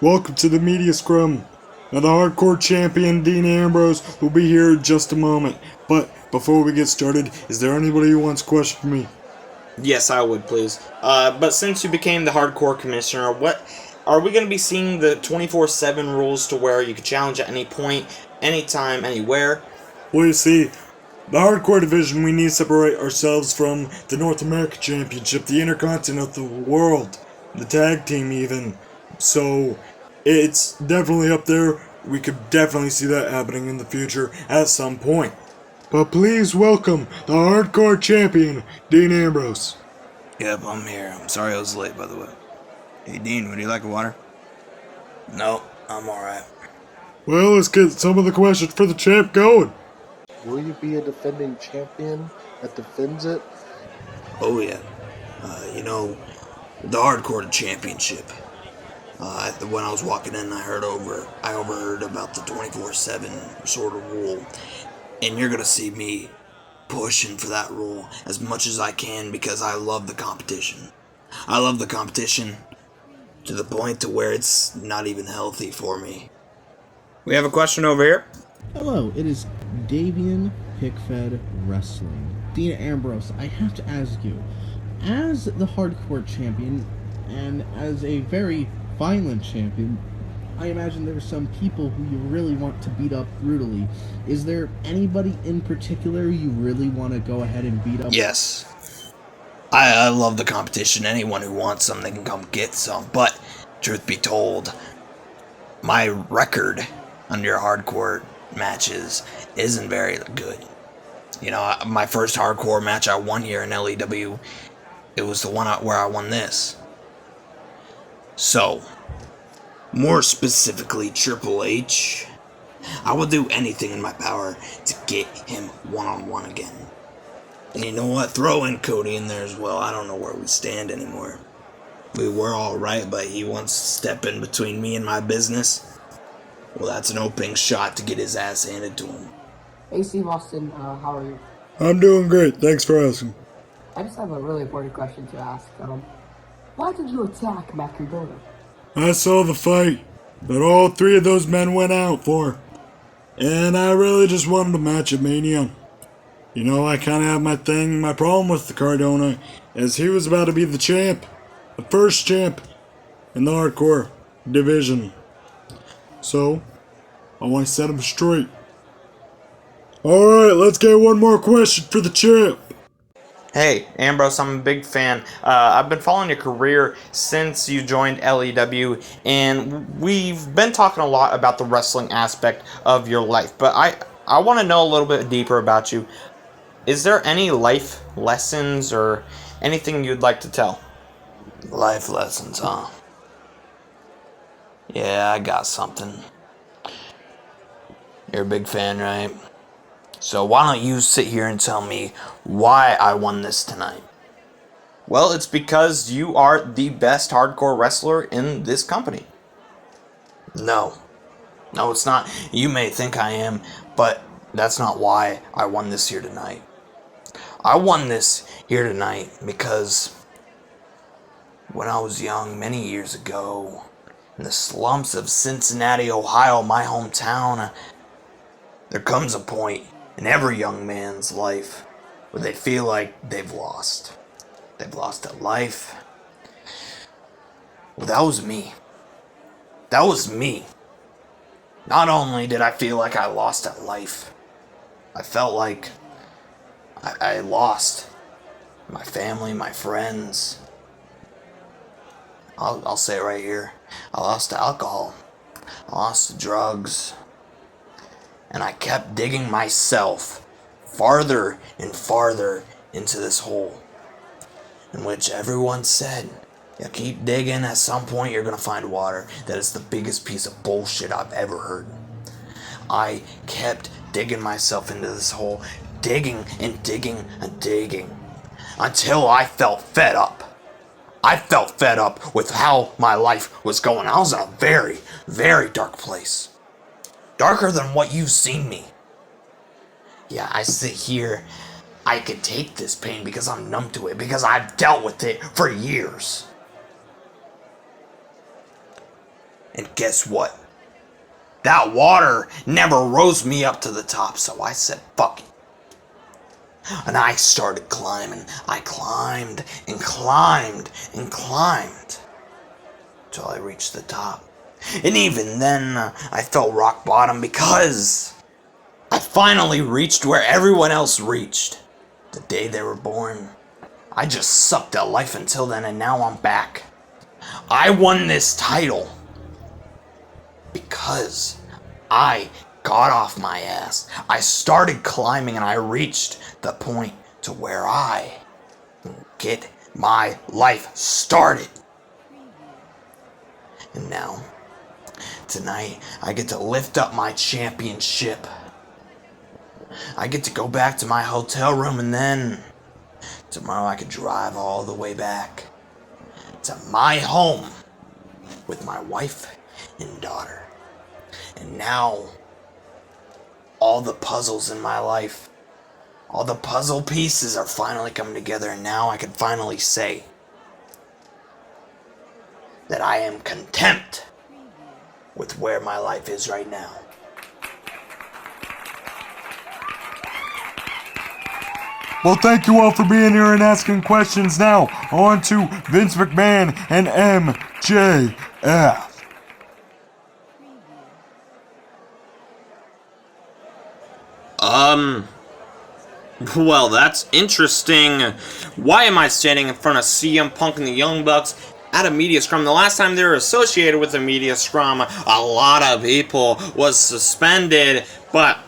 Welcome to the Media Scrum. Now the hardcore champion, Dean Ambrose, will be here in just a moment. But before we get started, is there anybody who wants a question for me? Yes, I would, please. But since you became the hardcore commissioner, what are we going to be seeing the 24/7 rules to where you can challenge at any point, anytime, anywhere? Well, you see, the hardcore division, we need to separate ourselves from the North America Championship, the Intercontinental World, the tag team even. So, it's definitely up there. We could definitely see that happening in the future at some point. But please welcome the hardcore champion, Dean Ambrose. Yep, I'm here. I'm sorry I was late, by the way. Hey, Dean, would you like a water? No, I'm alright. Well, let's get some of the questions for the champ going. Will you be a defending champion that defends it? Oh, yeah. The Hardcore Championship. When I was walking in, I overheard about the 24/7 sort of rule. And you're gonna see me pushing for that rule as much as I can because I love the competition. I love the competition to the point to where it's not even healthy for me. We have a question over here. Hello, it is Davian Pickfed Wrestling. Dean Ambrose, I have to ask you, as the hardcore champion and as a very violent champion, I imagine there are some people who you really want to beat up brutally. Is there anybody in particular you really want to go ahead and beat up? Yes. I love the competition. Anyone who wants some, they can come get some. But, truth be told, my record under hardcore matches isn't very good. You know, my first hardcore match I won here in LEW, it was the one where I won this. So, more specifically, Triple H, I will do anything in my power to get him one-on-one again. And you know what? Throw in Cody in there as well. I don't know where we stand anymore. We were alright, but he wants to step in between me and my business. Well, that's an opening shot to get his ass handed to him. Hey Steve Austin, how are you? I'm doing great, thanks for asking. I just have a really important question to ask. Why did you attack Macedonia? I saw the fight that all three of those men went out for, and I really just wanted a match at Mania. You know, I kind of have my problem with the Cardona, as he was about to be the champ, the first champ in the hardcore division. So, I want to set him straight. Alright, let's get one more question for the champ. Hey, Ambrose, I'm a big fan. I've been following your career since you joined LEW, and we've been talking a lot about the wrestling aspect of your life, but I want to know a little bit deeper about you. Is there any life lessons or anything you'd like to tell? Life lessons, huh? Yeah, I got something. You're a big fan, right? So why don't you sit here and tell me why I won this tonight? Well, it's because you are the best hardcore wrestler in this company. No, it's not. You may think I am, but that's not why I won this here tonight. I won this here tonight because when I was young, many years ago, in the slums of Cincinnati, Ohio, my hometown, there comes a point in every young man's life where they feel like they've lost. They've lost at life. Well, that was me. That was me. Not only did I feel like I lost at life, I felt like I lost my family, my friends. I'll say it right here. I lost to alcohol. I lost to drugs. And I kept digging myself farther and farther into this hole, in which everyone said, you keep digging, at some point you're going to find water. That is the biggest piece of bullshit I've ever heard. I kept digging myself into this hole, digging and digging and digging, until I felt fed up. I felt fed up with how my life was going. I was in a very, very dark place. Darker than what you've seen me. Yeah, I sit here. I can take this pain because I'm numb to it, because I've dealt with it for years. And guess what? That water never rose me up to the top, so I said, fuck it. And I started climbing. I climbed and climbed and climbed till I reached the top. And even then, I felt rock bottom because I finally reached where everyone else reached. The day they were born. I just sucked at life until then, and now I'm back. I won this title because I got off my ass. I started climbing and I reached the point to where I get my life started. And now, tonight, I get to lift up my championship. I get to go back to my hotel room, and then tomorrow I could drive all the way back to my home with my wife and daughter. And now, all the puzzles in my life, all the puzzle pieces are finally coming together, and now I can finally say that I am content with where my life is right now. Well, thank you all for being here and asking questions. Now, on to Vince McMahon and MJF. Well, that's interesting. Why am I standing in front of CM Punk and the Young Bucks at a media scrum? The last time they were associated with a media scrum, a lot of people was suspended, but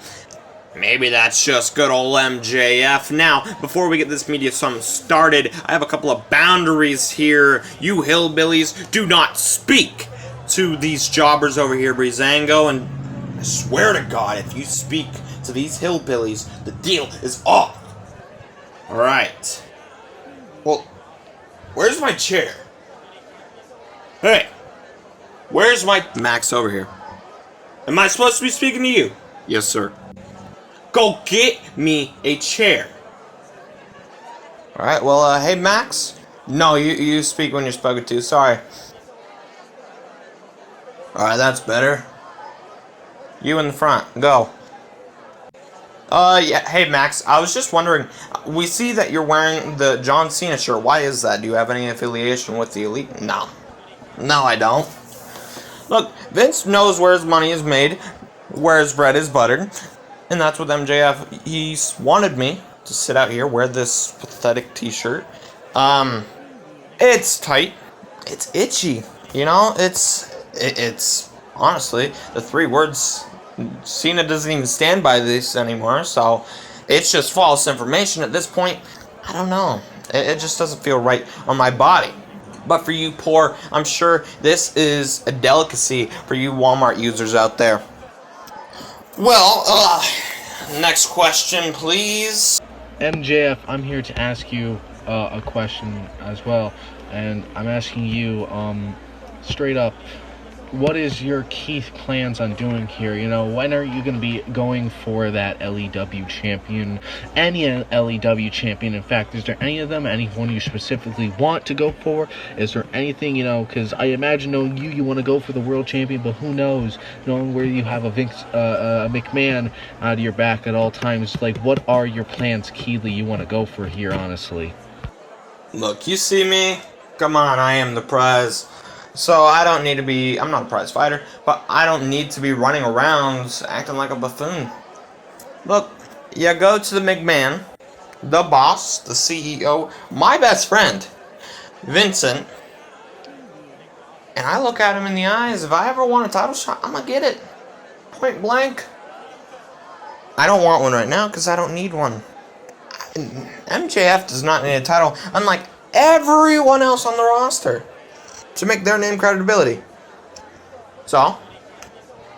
maybe that's just good old MJF. Now, before we get this media scrum started, I have a couple of boundaries here. You hillbillies, do not speak to these jobbers over here, Breezango, and I swear to God, if you speak to these hillbillies, the deal is off. Alright. Well, where's my chair? Hey, where's my... Max, over here. Am I supposed to be speaking to you? Yes, sir. Go get me a chair. Alright, well, hey, Max? No, you speak when you're spoken to, sorry. Alright, that's better. You in the front, go. Yeah, hey Max, I was just wondering, we see that you're wearing the John Cena shirt. Why is that? Do you have any affiliation with the Elite? No. No, I don't. Look, Vince knows where his money is made, where his bread is buttered, and that's with MJF. He's wanted me to sit out here, wear this pathetic t-shirt. It's tight. It's itchy. You know, it's honestly, the 3 words... Cena doesn't even stand by this anymore, so it's just false information at this point. I don't know. It just doesn't feel right on my body. But for you poor, I'm sure this is a delicacy for you Walmart users out there. Well, next question, please. MJF, I'm here to ask you a question as well, and I'm asking you straight up, what is your key plans on doing here? You know, when are you going to be going for that LEW champion? Any LEW champion, in fact, is there any of them, anyone you specifically want to go for? Is there anything, you know, because I imagine knowing you want to go for the world champion, but who knows, knowing where you have a McMahon out of your back at all times, like, what are your plans, Keeley, you want to go for here, honestly? Look, you see me? Come on, I am the prize. So I don't need to be, I'm not a prize fighter, but I don't need to be running around acting like a buffoon. Look, you go to the McMahon, the boss, the CEO, my best friend, Vincent, and I look at him in the eyes. If I ever want a title shot, I'm gonna get it. Point blank. I don't want one right now because I don't need one. MJF does not need a title, unlike everyone else on the roster, to make their name credibility. So,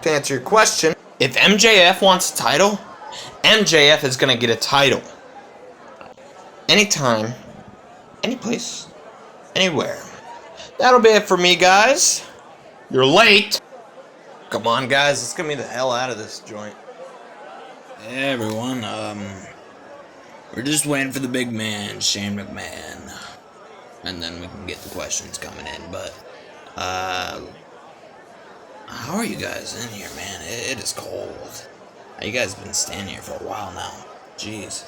to answer your question, if MJF wants a title, MJF is gonna get a title. Anytime, any place, anywhere. That'll be it for me, guys. You're late. Come on, guys, let's get me the hell out of this joint. Hey everyone, we're just waiting for the big man, Shane McMahon. And then we can get the questions coming in, but, How are you guys in here, man? It is cold. You guys been standing here for a while now. Jeez.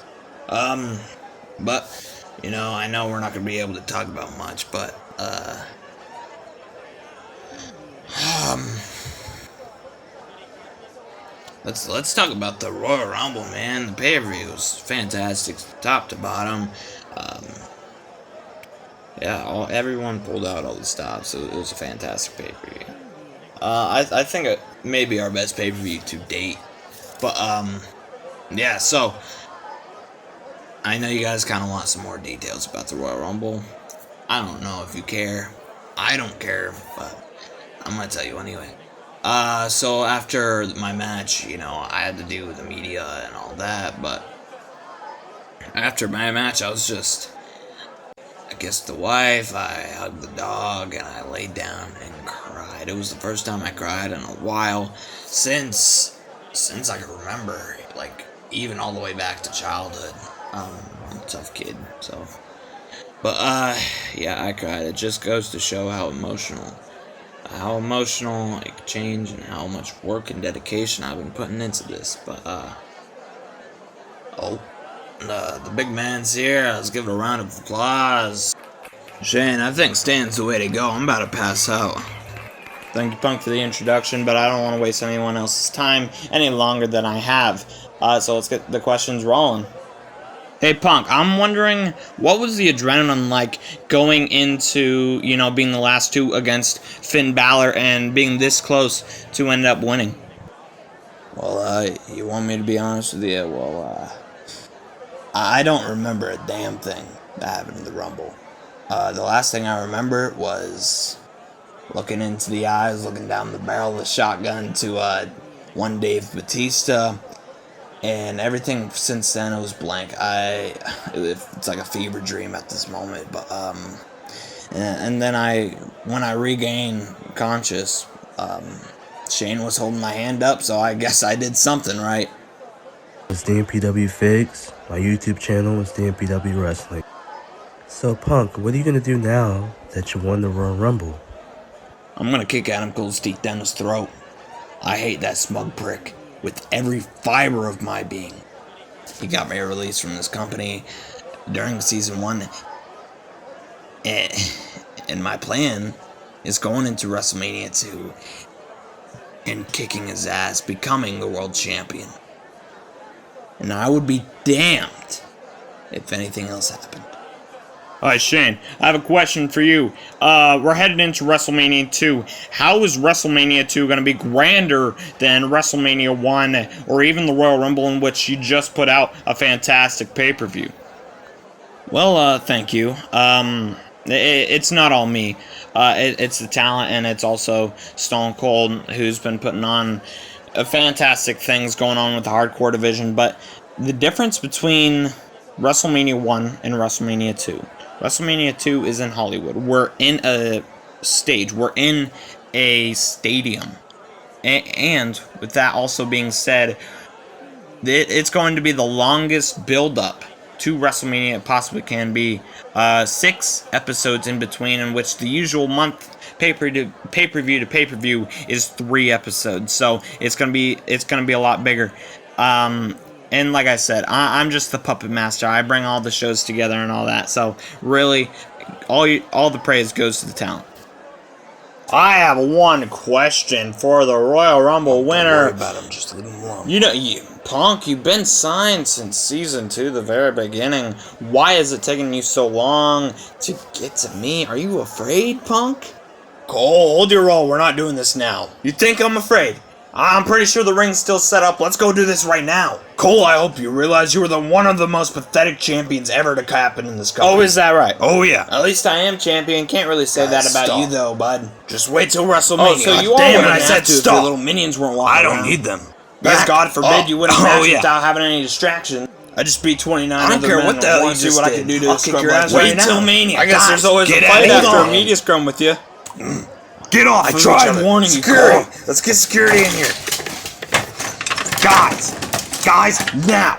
But, you know, I know we're not going to be able to talk about much, but, let's talk about the Royal Rumble, man. The pay-per-view was fantastic, top to bottom. Yeah, everyone pulled out all the stops. It was a fantastic pay-per-view. I think it may be our best pay-per-view to date. But, yeah, so I know you guys kind of want some more details about the Royal Rumble. I don't know if you care. I don't care, but I'm going to tell you anyway. So after my match, you know, I had to do the media and all that, but after my match, I was just, I kissed the wife, I hugged the dog, and I laid down and cried. It was the first time I cried in a while since I can remember, like, even all the way back to childhood. I'm a tough kid, so. But, yeah, I cried. It just goes to show how emotional it could change and how much work and dedication I've been putting into this. But, the big man's here. Let's give it a round of applause. Shane, I think staying's the way to go. I'm about to pass out. Thank you, Punk, for the introduction, but I don't want to waste anyone else's time any longer than I have. So let's get the questions rolling. Hey, Punk, I'm wondering, what was the adrenaline like going into, you know, being the last two against Finn Balor and being this close to end up winning? Well, you want me to be honest with you? Well, I don't remember a damn thing that happened in the Rumble. The last thing I remember was looking into the eyes, looking down the barrel of the shotgun to one Dave Batista, and everything since then it was blank. It's like a fever dream at this moment. But and then when I regained conscious, Shane was holding my hand up, so I guess I did something right. It's DMPW Figs. My YouTube channel is DMPW Wrestling. So, Punk, what are you gonna do now that you won the Royal Rumble? I'm gonna kick Adam Cole's teeth down his throat. I hate that smug prick with every fiber of my being. He got me a release from this company during season 1. And my plan is going into WrestleMania 2 and kicking his ass, becoming the world champion. And I would be damned if anything else happened. Alright, Shane, I have a question for you. We're headed into WrestleMania 2. How is WrestleMania 2 going to be grander than WrestleMania 1 or even the Royal Rumble, in which you just put out a fantastic pay-per-view? Well, thank you. It's not all me. It's the talent, and it's also Stone Cold, who's been putting on fantastic things going on with the hardcore division. But the difference between WrestleMania 1 and WrestleMania 2. WrestleMania 2 is in Hollywood. We're in a stage. We're in a stadium. And with that also being said, it's going to be the longest build-up to WrestleMania it possibly can be. 6 episodes in between, in which the usual month pay-per-view to pay-per-view is 3 episodes. So it's gonna be a lot bigger. And like I said, I'm just the puppet master. I bring all the shows together and all that. So really, all the praise goes to the talent. I have one question for the Royal Rumble winner. Don't worry about him, just leave him alone. You know, Punk, you've been signed since season 2, the very beginning. Why is it taking you so long to get to me? Are you afraid, Punk? Cole, hold your roll. We're not doing this now. You think I'm afraid? I'm pretty sure the ring's still set up. Let's go do this right now. Cole, I hope you realize you were one of the most pathetic champions ever to happen in this company. Oh, is that right? Oh, yeah. At least I am champion. Can't really say that about you, though, bud. Just wait till WrestleMania. Oh, so you damn are it, I said stop. If your little minions weren't walking around. I don't need them. Because God forbid you wouldn't match without having any distractions. I just beat 29 I don't care what the hell you just see what did. I can do to I'll kick your ass right right till Mania. I guess God, there's always a get fight out. after a media scrum with you. Get off. I tried warning you, Security. Cole. Let's get security in here. Guys, now.